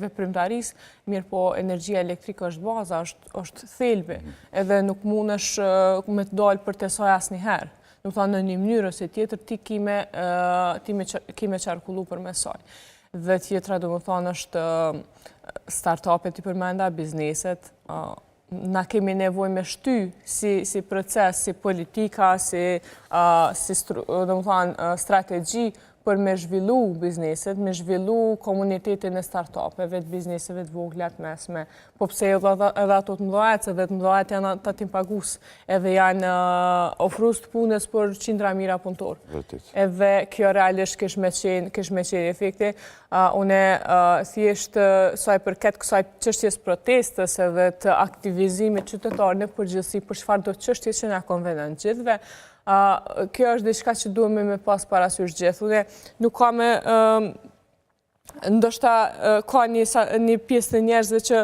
veprimtarisë, mirë po energjia elektrike është baza, është thelbi, edhe nuk mundesh me të dalë për të saj asnjëherë. Do të thonë në një mënyrë ose tjetër ti kime qarkullu për me saj. Dhe tjetra do të thonë është start-upet i përmenda, bizneset, na kemi nevojë me shty si proces, si politika, si strategji për me zhvillu bizneset, me zhvillu komunitetin e start-upeve, të bizneseve të vogla të mesme. Po pse edhe ato të mëdhajet, se dhe të mëdhajet janë tatim pagus, edhe janë ofrus të punës për qindra mira punëtor. Edhe kjo realisht kish me qenë efekte. Une thjesht saj përket kësaj çështjes protestës edhe të aktivizimit qytetar në përgjithësi për çfarë do çështjes që na konvenon gjithëve. Kjo është diçka që duhemi me pas parasysh gjithë. Unë nuk ka me... Ndoshta ka një pjesë të njerëzve që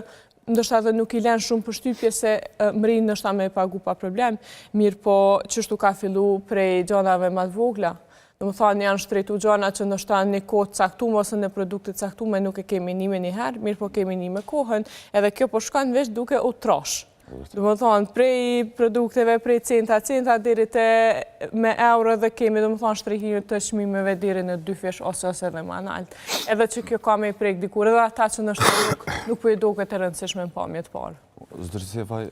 ndoshta dhe nuk i lënë shumë përshtypje se mrinë ndoshta me pagu pa problem, mirë po çështu ka fillu prej gjanave më të vogla. Do të thonë janë shtrejtu gjana që ndoshta në kohë caktuar ose në produkte caktuar nuk e kemi një herë, mirë po kemi një me kohën, edhe kjo po shkon veç duke u trash. Do të thonë, prej produkteve, prej centa deri te me euro dhe kemi, do të thonë, shtrihime të çmimeve deri në 2 fish ose edhe më lart. Edhe që kjo ka me i prek dikur, edhe ata që nuk po i duket e rëndësishme në pamje të parë. Zotëri Sefaj,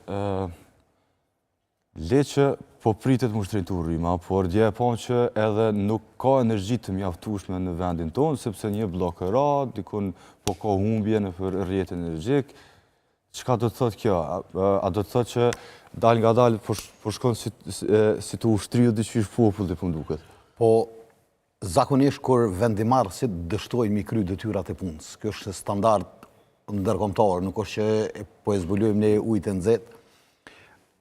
le që po pritet më shtrejtu rryma, por dje e pam që edhe nuk ka energji të mjaftueshme në vendin tonë, sepse një blok e ra, dikun po ka humbje në për rrjet energjik. Çka do të thotë kjo? A do të thotë që dal nga dal po shkon si të ushtriu diçish popullit po duket? Po zakonisht kur vendimarrësit dështojnë mi kry detyrat e punës. Kjo është standard ndërkombëtar, nuk është që po e zbulojmë ne ujë të nxehtë.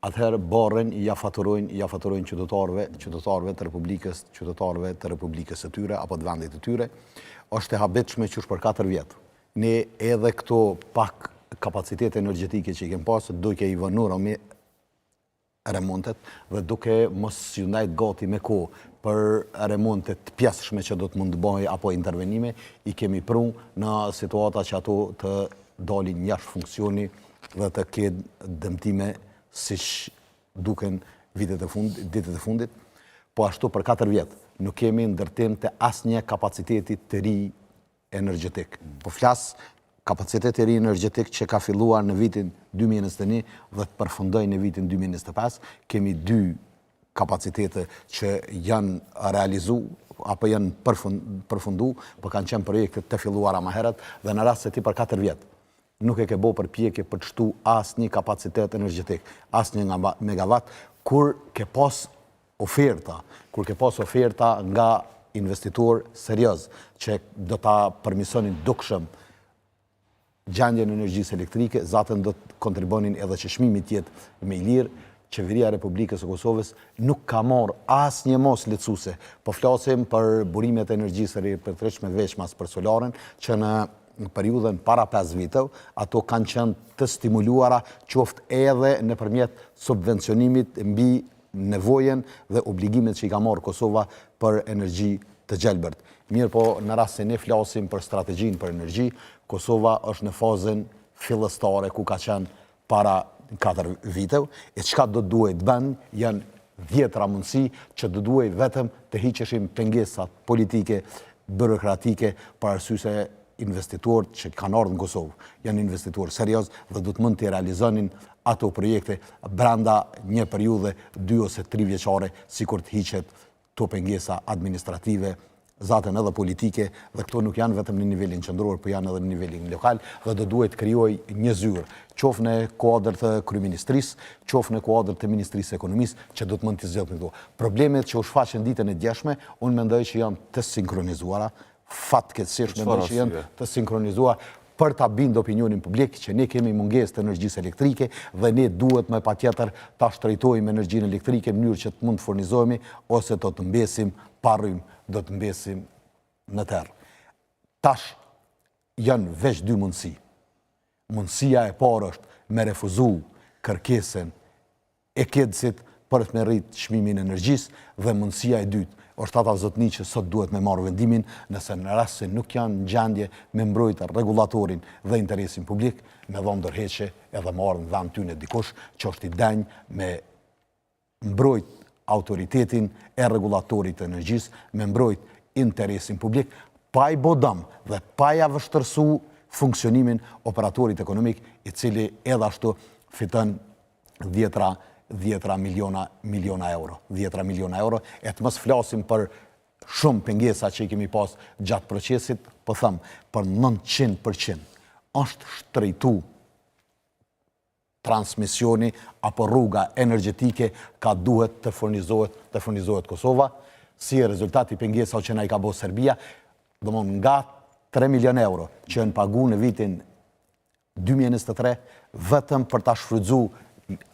Atëherë barën ja faturojnë qytetarëve të Republikës, qytetarëve të Republikës së tyre apo të vendit të tyre. Është e habitshme që për 4 vjet. Ne edhe këto pak kapacitet energjetike që i kemë pasë, duke i vënur me remontet dhe duke mos ju ndajt gati me ko për remontet pjesëshme që do të mund të bëjë apo intervenime, i kemi pru në situata që ato të dalin jashtë funksioni dhe të ketë dëmtime siç duken ditët e fundit, po ashtu për 4 vjet nuk kemi ndërtim të asnjë kapaciteti të ri energjetik. Po flas kapacitet e ri energjetik që ka filluar në vitin 2021 dhe të përfundoj në vitin 2025, kemi 2 kapacitete që janë realizu apo janë përfundu, po kanë qenë projekte të filluara më herët dhe në rast se ti për 4 vjet nuk e ke bo përpjekje për të shtu asnjë kapacitet energjetik, asnjë megawatt, kur ke pas oferta nga investitor serioz që do ta përmisonin dukshëm gjendjen e energjisë elektrike, zatën do të kontribonin edhe që çmimi të jetë më i lirë. Qeveria e Republikës së Kosovës nuk ka marrë asnjë mos lehtësuese. Po flasim për burimet e energjisë së ripërtërshme veçmas për solaren, që në periudhën para 5 viteve, ato kanë qenë të stimuluara qoftë edhe nëpërmjet subvencionimit mbi nevojen dhe obligimet që i ka marrë Kosova për energji të gjelbërt. Mirë po, në rast se ne flasim për strategjinë për energji, Kosova është në fazën fillestare ku ka qenë para 4 viteve, e çka do duhet bën janë 10 mundësi që do duhet vetëm të hiqeshim pengesat politike, burokratike, për arsye se investitorët që kanë ardhur në Kosovë janë investitorë serioz dhe do të mund të realizonin ato projekte brenda një periudhe 2 ose 3 vjeçare, sikur të hiqet to pengesa administrative, zatën edhe politike, dhe këto nuk janë vetëm në nivelin qendror, po janë edhe në nivelin lokal, dhe do duhet krijoj një zyrë, qoftë në kuadër të kryeministrisë, qoftë në kuadër të Ministrisë së Ekonomisë, që do të mund të zgjidhë këto. Problemet që u shfaqën ditën e djeshme, unë mendoj që janë të sinkronizuara, fatkeqësisht mendoj që janë të sinkronizuara për ta bindur opinionin publik që ne kemi mungesë të energjisë elektrike dhe ne duhet më patjetër ta shtrejtojmë energjinë elektrike në mënyrë që të mund të furnizohemi ose do të mbesim pa rrymë, do të mbesim në terr. Tash janë veç 2 mundësi. Mundësia e parë është me refuzu kërkesën e KEDS-it për të merrit çmimin e energjisë dhe mundësia e dytë Ortata zotni që sot duhet me marrë vendimin nëse në rast se nuk janë në gjendje me mbrojtë regulatorin dhe interesin publik, me dhonë ndërheqe edhe marrë në vend tyne dikush që është i denjë me mbrojt autoritetin e regulatorit të energjisë, me mbrojt interesin publik, pa i bodam dhe pa i avështërsu funksionimin operatorit ekonomik i cili edhe ashtu fiton 10 miliona euro. 10 miliona euro, e të mos flasim për shumë pengesa që i kemi pas gjatë procesit, po thëmë, për 900% është shtrejtu transmisioni apo rruga energjetike ka duhet të furnizohet Kosova, si rezultati pengesa që na i ka bo Serbia, domon nga 3 milion euro që në pagu në vitin 2023, vetëm për ta shfrytzu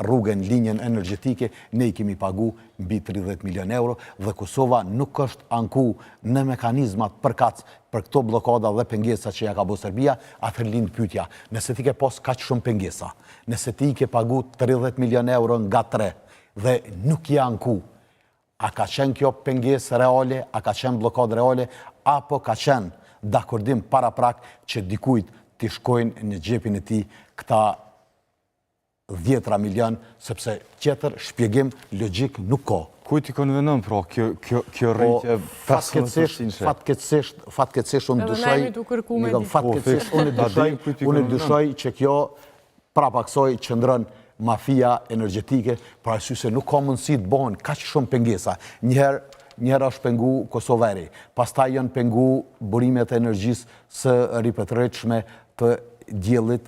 rrugën, linjen energjetike, ne i kemi pagu mbi 30 milion euro dhe Kosova nuk është anku në mekanizmat përkac për këto blokada dhe pengesa që ja ka bo Serbia, atër lind pyetja. Nëse ti ke pos kaq shumë pengesa, nëse ti ke pagu 30 milion euro nga 3 dhe nuk ja anku, a ka qenë kjo pengesë reale, a ka qenë blokadë reale, apo ka qenë dakordim para prak që dikujt t'i shkojnë në gjepin e ti këta 10 milion, sepse tjetër shpjegim logjik nuk ka. Kujt i konvenon pra kjo rritje 15%? Fatkeqësisht unë dyshoj, Edhe ne tu kërku me ditë. fatkeqësisht unë dyshoj që kjo prapaksoj qëndron mafia energjetike, pra arsye se nuk ka mundësi të bëhen kaq shumë pengesa. Njëherë është pengu Kosoveri, pastaj janë pengu burimet e energjisë së ripëtërshme të diellit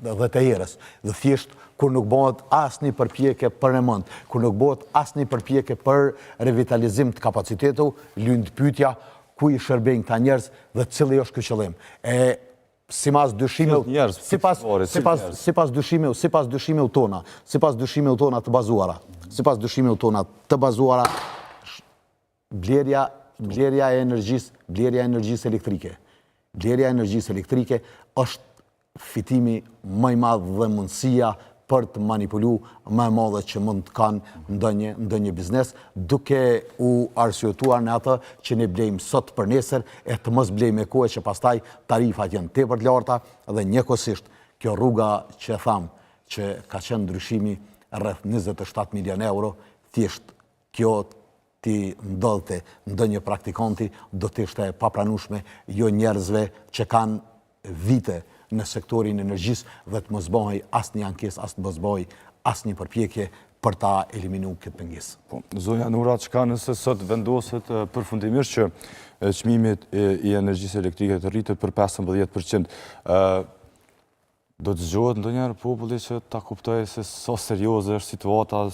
dhe të erës. Dhe thjesht kur nuk bëhet asnjë përpjekje për remont, kur nuk bëhet asnjë përpjekje për revitalizim të kapacitetit, lynd pyetja ku i shërbejnë këta njerëz dhe cili është ky qëllim. Sipas dyshimeve tona të bazuara, blerja e energjisë elektrike është fitimi më i madh dhe mundësia për të manipulu më e madhe që mund të kanë ndonjë biznes, duke u arsyetuar në atë që ne blejmë sot për nesër, e të mos blejmë e kohë që pastaj tarifat janë tepër të larta dhe njëkohësisht kjo rruga që tham që ka qenë ndryshimi rreth 27 milion euro, thjesht kjo ti ndodhte ndonjë praktikanti do të ishte e papranueshme jo njerëzve që kanë vite në sektorin energjisë dhe të mos bëhej asnjë ankesë, as të mos bëhej asnjë përpjekje për ta eliminuar këtë pengesë. Zonja Nura, çka nëse sot vendoset përfundimisht që çmimit i energjisë elektrike të rritet për 15%, do të zgjohet ndonjëherë populli që ta kuptojë se sa serioze është situata?